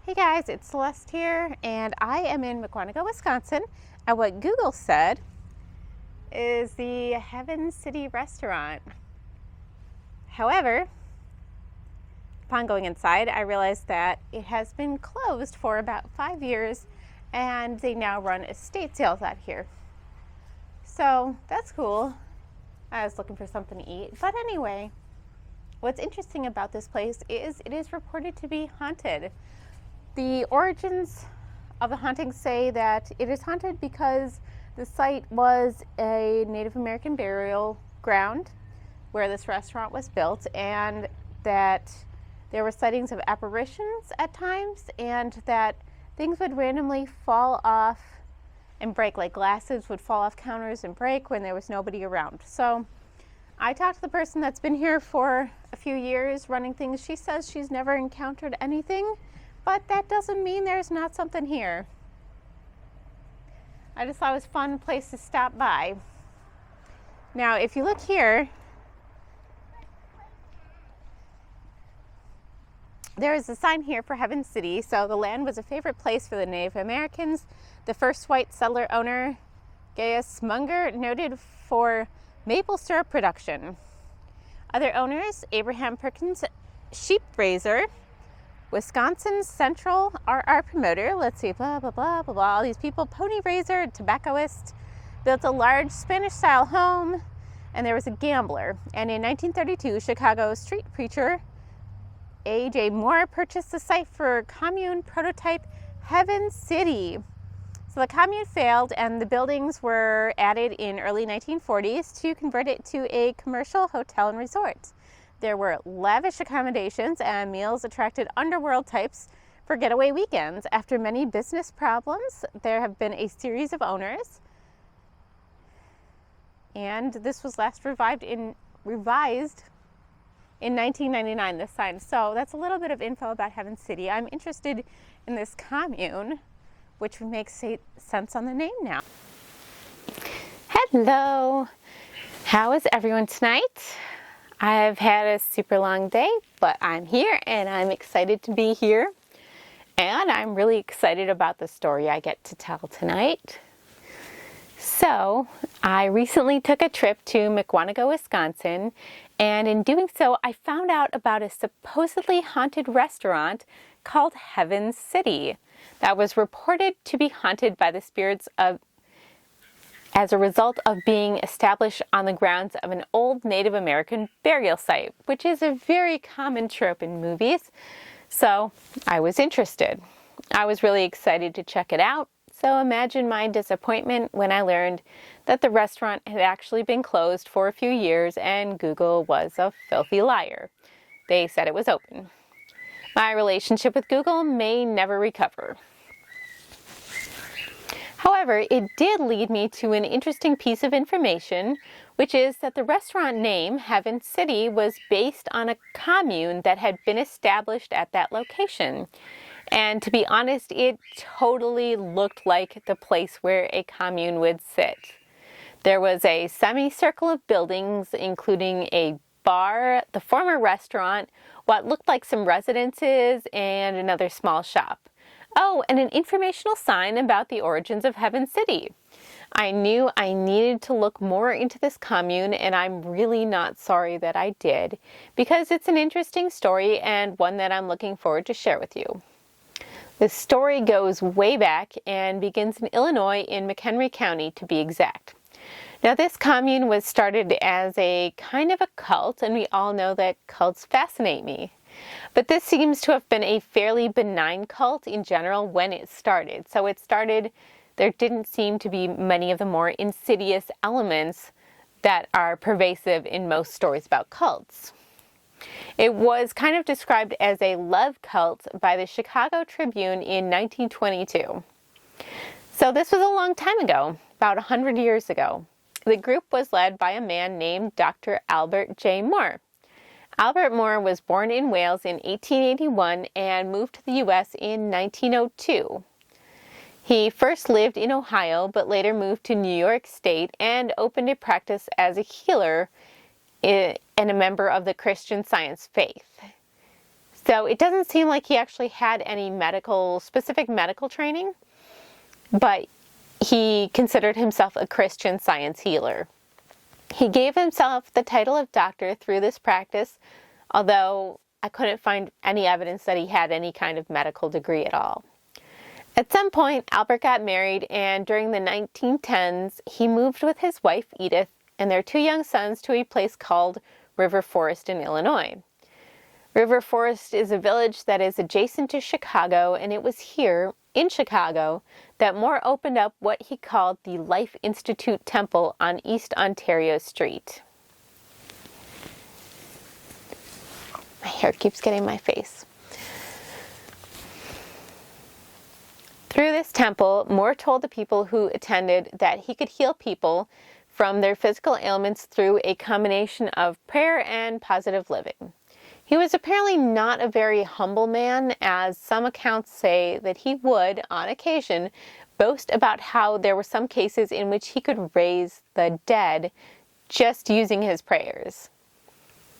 Hey guys, it's Celeste here, and I am in Mukwonago, Wisconsin, at what Google said is the Heaven City restaurant. However, upon going inside, I realized that it has been closed for about 5 years, and they now run estate sales out here. So that's cool. I was looking for something to eat, but anyway, what's interesting about this place is it is reported to be haunted. The origins of the haunting say that it is haunted because the site was a Native American burial ground where this restaurant was built, and that there were sightings of apparitions at times, and that things would randomly fall off and break, like glasses would fall off counters and break when there was nobody around. So I talked to the person that's been here for a few years running things. She says she's never encountered anything, but that doesn't mean there's not something here. I just thought it was a fun place to stop by. Now, if you look here, there is a sign here for Heaven City. So the land was a favorite place for the Native Americans. The first white settler owner, Gaius Munger, noted for maple syrup production. Other owners, Abraham Perkins, sheep raiser, Wisconsin Central RR promoter, let's see, blah, blah, blah, blah, blah, all these people, pony raiser, tobaccoist, built a large Spanish-style home, and there was a gambler. And in 1932, Chicago street preacher A.J. Moore purchased the site for Commune prototype Heaven City. So the Commune failed, and the buildings were added in early 1940s to convert it to a commercial hotel and resort. There were lavish accommodations, and meals attracted underworld types for getaway weekends. After many business problems, there have been a series of owners, and this was last revised in 1999, this sign. So that's a little bit of info about Heaven City. I'm interested in this commune, which makes sense on the name now. Hello, how is everyone tonight? I've had a super long day, but I'm here and I'm excited to be here. And I'm really excited about the story I get to tell tonight. So, I recently took a trip to Mukwonago, Wisconsin, and in doing so, I found out about a supposedly haunted restaurant called Heaven City that was reported to be haunted by the spirits as a result of being established on the grounds of an old Native American burial site, which is a very common trope in movies. So I was interested. I was really excited to check it out. So imagine my disappointment when I learned that the restaurant had actually been closed for a few years and Google was a filthy liar. They said it was open. My relationship with Google may never recover. However, it did lead me to an interesting piece of information, which is that the restaurant name, Heaven City, was based on a commune that had been established at that location. And to be honest, it totally looked like the place where a commune would sit. There was a semicircle of buildings, including a bar, the former restaurant, what looked like some residences, and another small shop. Oh, and an informational sign about the origins of Heaven City. I knew I needed to look more into this commune, and I'm really not sorry that I did, because it's an interesting story and one that I'm looking forward to share with you. The story goes way back and begins in Illinois, in McHenry County to be exact. Now, this commune was started as a kind of a cult, and we all know that cults fascinate me. But this seems to have been a fairly benign cult in general when it started. So it started, there didn't seem to be many of the more insidious elements that are pervasive in most stories about cults. It was kind of described as a love cult by the Chicago Tribune in 1922. So this was a long time ago, about 100 years ago. The group was led by a man named Dr. Albert J. Moore. Albert Moore was born in Wales in 1881 and moved to the U.S. in 1902. He first lived in Ohio, but later moved to New York State and opened a practice as a healer and a member of the Christian Science faith. So it doesn't seem like he actually had any specific medical training, but he considered himself a Christian science healer. He gave himself the title of doctor through this practice, although I couldn't find any evidence that he had any kind of medical degree at all. At some point, Albert got married, and during the 1910s, he moved with his wife, Edith, and their 2 young sons to a place called River Forest in Illinois. River Forest is a village that is adjacent to Chicago, and it was here, in Chicago, that Moore opened up what he called the Life Institute Temple on East Ontario Street. My hair keeps getting in my face. Through this temple, Moore told the people who attended that he could heal people from their physical ailments through a combination of prayer and positive living. He was apparently not a very humble man, as some accounts say that he would, on occasion, boast about how there were some cases in which he could raise the dead just using his prayers.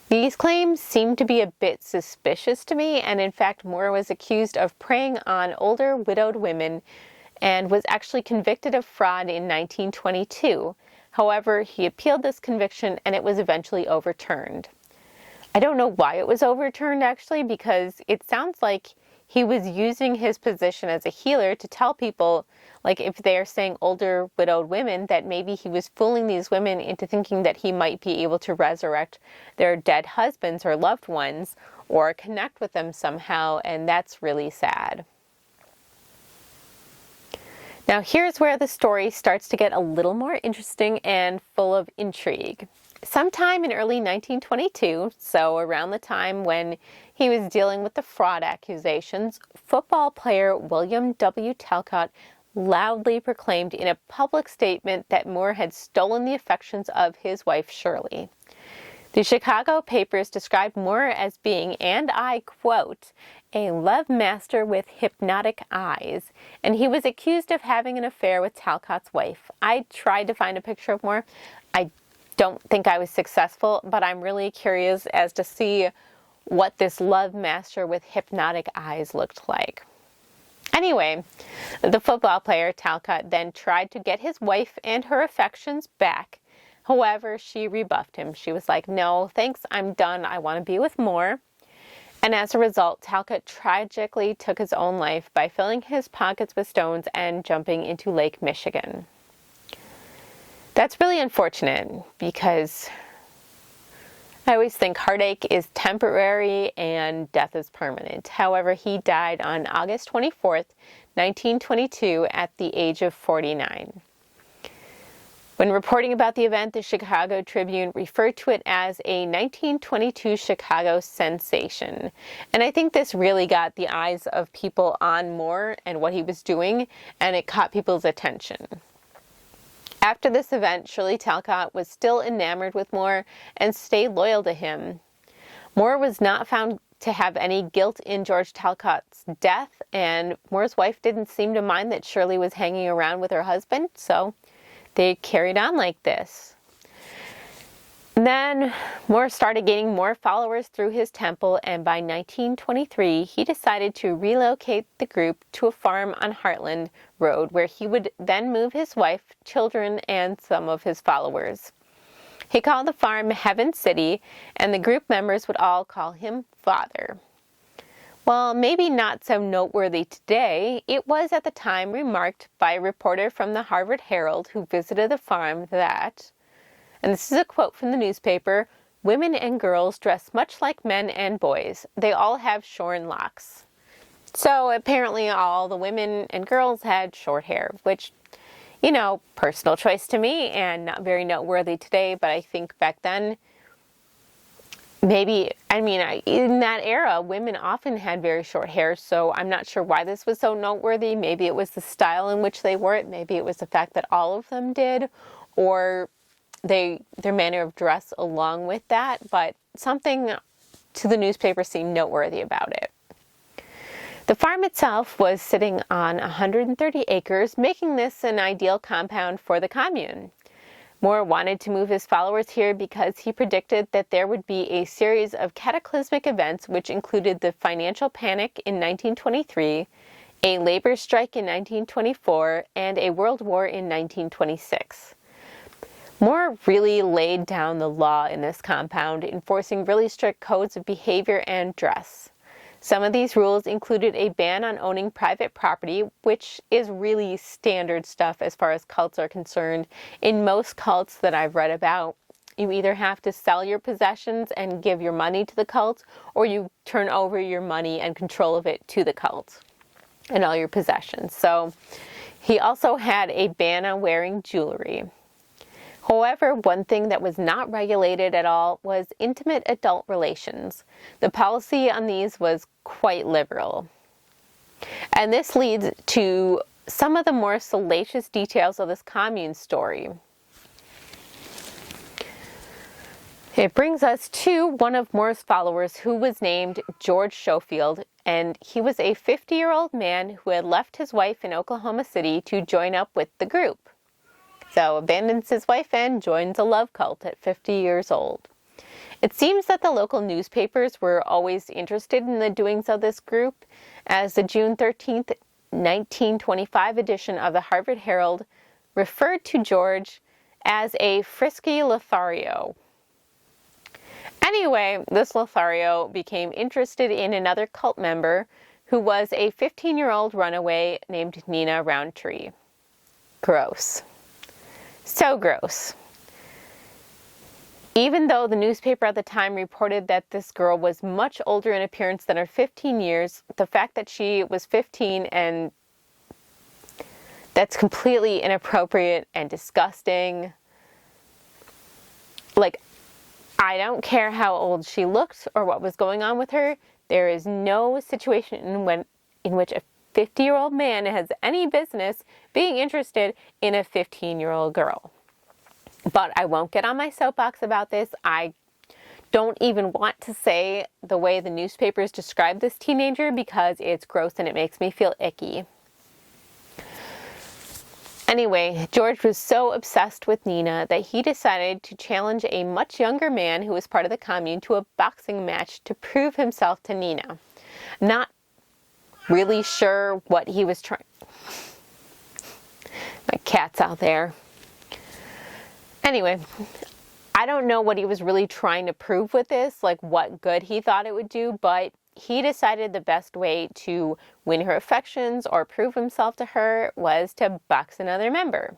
These claims seem to be a bit suspicious to me, and in fact Moore was accused of preying on older widowed women and was actually convicted of fraud in 1922. However, he appealed this conviction and it was eventually overturned. I don't know why it was overturned actually, because it sounds like he was using his position as a healer to tell people, like if they're saying older widowed women, that maybe he was fooling these women into thinking that he might be able to resurrect their dead husbands or loved ones or connect with them somehow, and that's really sad. Now here's where the story starts to get a little more interesting and full of intrigue. Sometime in early 1922, so around the time when he was dealing with the fraud accusations, football player William W. Talcott loudly proclaimed in a public statement that Moore had stolen the affections of his wife Shirley. The Chicago papers described Moore as being, and I quote, a love master with hypnotic eyes, and he was accused of having an affair with Talcott's wife. I tried to find a picture of Moore. I don't think I was successful, but I'm really curious as to see what this love master with hypnotic eyes looked like. Anyway, the football player Talcott then tried to get his wife and her affections back. However, she rebuffed him. She was like, no, thanks, I'm done. I want to be with Moore. And as a result, Talcott tragically took his own life by filling his pockets with stones and jumping into Lake Michigan. That's really unfortunate because I always think heartache is temporary and death is permanent. However, he died on August 24th, 1922 at the age of 49. When reporting about the event, the Chicago Tribune referred to it as a 1922 Chicago sensation. And I think this really got the eyes of people on Moore and what he was doing, and it caught people's attention. After this event, Shirley Talcott was still enamored with Moore and stayed loyal to him. Moore was not found to have any guilt in George Talcott's death, and Moore's wife didn't seem to mind that Shirley was hanging around with her husband, so they carried on like this. And then Moore started gaining more followers through his temple, and by 1923 he decided to relocate the group to a farm on Heartland Road, where he would then move his wife, children, and some of his followers. He called the farm Heaven City, and the group members would all call him Father. While maybe not so noteworthy today, it was at the time remarked by a reporter from the Harvard Herald who visited the farm that, and this is a quote from the newspaper, women and girls dress much like men and boys. They all have shorn locks. So apparently all the women and girls had short hair, which, you know, personal choice to me and not very noteworthy today, but I think back then, maybe, in that era, women often had very short hair, so I'm not sure why this was so noteworthy. Maybe it was the style in which they wore it. Maybe it was the fact that all of them did, or their manner of dress along with that, but something to the newspaper seemed noteworthy about it. The farm itself was sitting on 130 acres, making this an ideal compound for the commune. Moore wanted to move his followers here because he predicted that there would be a series of cataclysmic events which included the financial panic in 1923, a labor strike in 1924, and a world war in 1926. Moore really laid down the law in this compound, enforcing really strict codes of behavior and dress. Some of these rules included a ban on owning private property, which is really standard stuff as far as cults are concerned. In most cults that I've read about, you either have to sell your possessions and give your money to the cult, or you turn over your money and control of it to the cult and all your possessions. So he also had a ban on wearing jewelry. However, one thing that was not regulated at all was intimate adult relations. The policy on these was quite liberal. And this leads to some of the more salacious details of this commune story. It brings us to one of Moore's followers who was named George Schofield, and he was a 50-year-old man who had left his wife in Oklahoma City to join up with the group. So abandons his wife and joins a love cult at 50 years old. It seems that the local newspapers were always interested in the doings of this group, as the June 13th, 1925 edition of the Harvard Herald referred to George as a frisky Lothario. Anyway, this Lothario became interested in another cult member who was a 15-year-old runaway named Nina Roundtree. Gross. So gross. Even though the newspaper at the time reported that this girl was much older in appearance than her 15 years, the fact that she was 15 and that's completely inappropriate and disgusting. Like, I don't care how old she looked or what was going on with her. There is no situation in which a 50-year-old man has any business being interested in a 15-year-old girl. But I won't get on my soapbox about this. I don't even want to say the way the newspapers describe this teenager because it's gross and it makes me feel icky. Anyway, George was so obsessed with Nina that he decided to challenge a much younger man who was part of the commune to a boxing match to prove himself to Nina. Not really sure what he was trying. My cat's out there. Anyway, I don't know what he was really trying to prove with this, like what good he thought it would do, but he decided the best way to win her affections or prove himself to her was to box another member.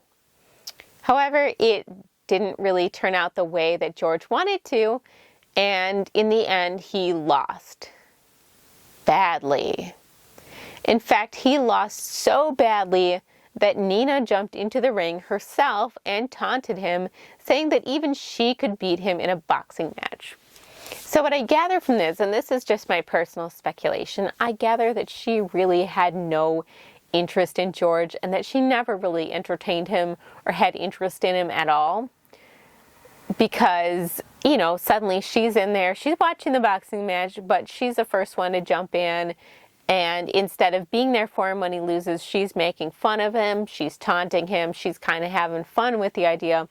However, it didn't really turn out the way that George wanted to, and in the end, he lost. Badly. In fact, he lost so badly that Nina jumped into the ring herself and taunted him, saying that even she could beat him in a boxing match. So what I gather from this, and this is just my personal speculation, I gather that she really had no interest in George and that she never really entertained him or had interest in him at all. Because, you know, suddenly she's in there, she's watching the boxing match, but she's the first one to jump in. And instead of being there for him when he loses, she's making fun of him, she's taunting him, she's kind of having fun with the idea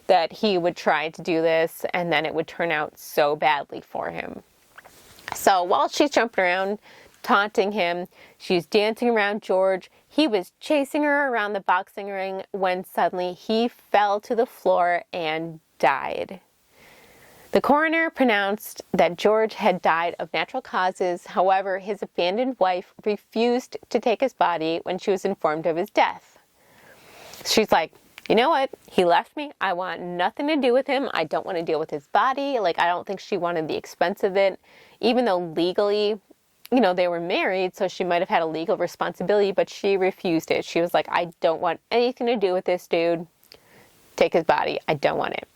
that he would try to do this and then it would turn out so badly for him. So while she's jumping around, taunting him, she's dancing around George. He was chasing her around the boxing ring when suddenly he fell to the floor and died. The coroner pronounced that George had died of natural causes. However, his abandoned wife refused to take his body when she was informed of his death. She's like, you know what? He left me. I want nothing to do with him. I don't want to deal with his body. Like, I don't think she wanted the expense of it, even though legally, you know, they were married, so she might have had a legal responsibility, but she refused it. She was like, I don't want anything to do with this dude. Take his body. I don't want it.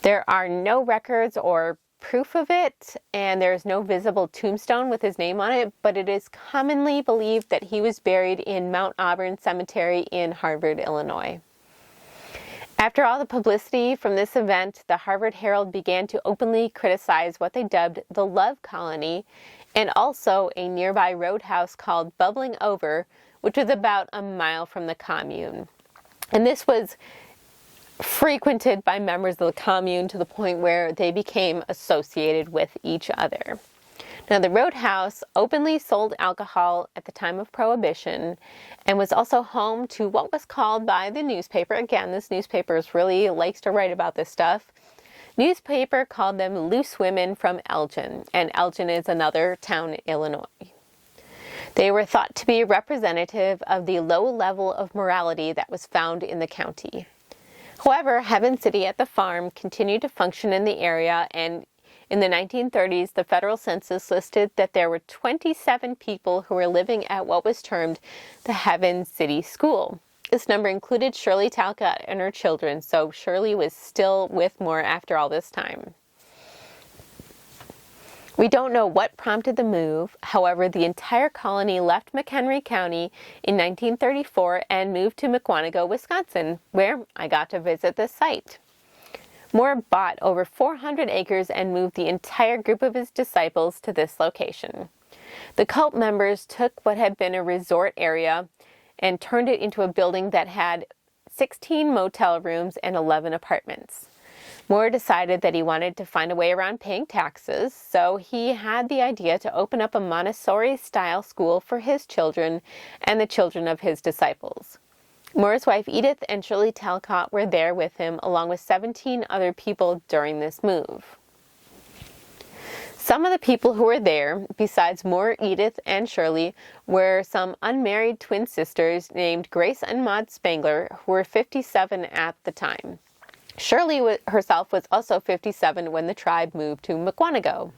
There are no records or proof of it, and there is no visible tombstone with his name on it, but it is commonly believed that he was buried in Mount Auburn Cemetery in Harvard, Illinois. After all the publicity from this event, the Harvard Herald began to openly criticize what they dubbed the Love Colony, and also a nearby roadhouse called Bubbling Over, which was about a mile from the commune. And this was frequented by members of the commune to the point where they became associated with each other. Now, the Roadhouse openly sold alcohol at the time of Prohibition and was also home to what was called by the newspaper, again, this newspaper really likes to write about this stuff, newspaper called them loose women from Elgin, and Elgin is another town in Illinois. They were thought to be representative of the low level of morality that was found in the county. However, Heaven City at the Farm continued to function in the area, and in the 1930s, the federal census listed that there were 27 people who were living at what was termed the Heaven City School. This number included Shirley Talcott and her children, so Shirley was still with Moore after all this time. We don't know what prompted the move. However, the entire colony left McHenry County in 1934 and moved to Mukwonago, Wisconsin, where I got to visit the site. Moore bought over 400 acres and moved the entire group of his disciples to this location. The cult members took what had been a resort area and turned it into a building that had 16 motel rooms and 11 apartments. Moore decided that he wanted to find a way around paying taxes, so he had the idea to open up a Montessori-style school for his children and the children of his disciples. Moore's wife Edith and Shirley Talcott were there with him, along with 17 other people during this move. Some of the people who were there, besides Moore, Edith, and Shirley, were some unmarried twin sisters named Grace and Maud Spangler, who were 57 at the time. Shirley herself was also 57 when the tribe moved to Mukwonago.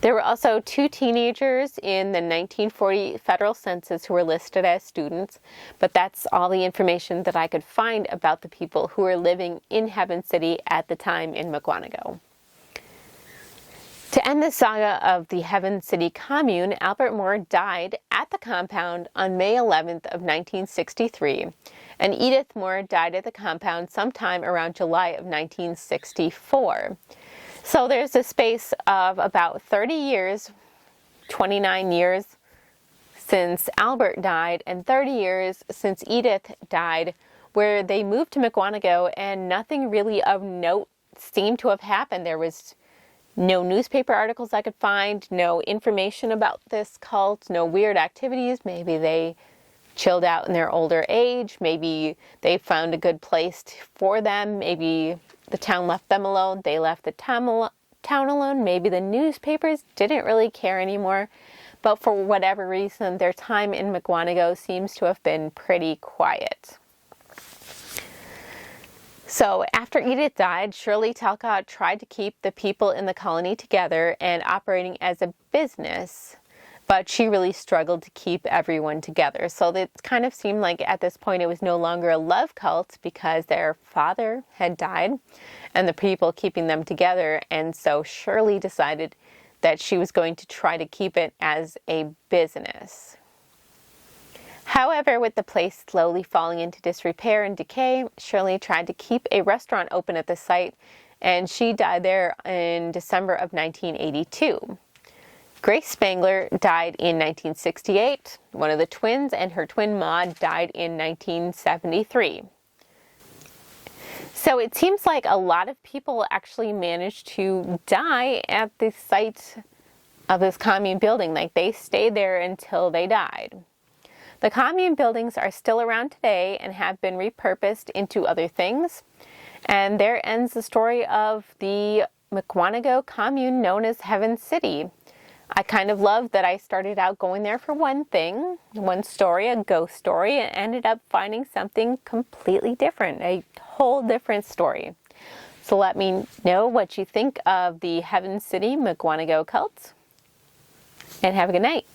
There were also 2 teenagers in the 1940 federal census who were listed as students, but that's all the information that I could find about the people who were living in Heaven City at the time in Mukwonago. To end the saga of the Heaven City Commune, Albert Moore died at the compound on May 11th of 1963, and Edith Moore died at the compound sometime around July of 1964. So there's a space of about 30 years, 29 years since Albert died, and 30 years since Edith died, where they moved to Mukwonago and nothing really of note seemed to have happened. There was no newspaper articles I could find, no information about this cult, no weird activities. Maybe they chilled out in their older age. Maybe they found a good place for them. Maybe the town left them alone. They left the town alone. Maybe the newspapers didn't really care anymore. But for whatever reason, their time in Mukwonago seems to have been pretty quiet. So after Edith died, Shirley Talcott tried to keep the people in the colony together and operating as a business, but she really struggled to keep everyone together. So it kind of seemed like at this point it was no longer a love cult because their father had died and the people keeping them together. And so Shirley decided that she was going to try to keep it as a business. However, with the place slowly falling into disrepair and decay, Shirley tried to keep a restaurant open at the site, and she died there in December of 1982. Grace Spangler died in 1968. One of the twins and her twin Maud died in 1973. So it seems like a lot of people actually managed to die at the site of this commune building. Like, they stayed there until they died. The commune buildings are still around today and have been repurposed into other things. And there ends the story of the Mukwonago commune known as Heaven City. I kind of love that I started out going there for one thing, one story, a ghost story, and ended up finding something completely different, a whole different story. So let me know what you think of the Heaven City Mukwonago cult, and have a good night.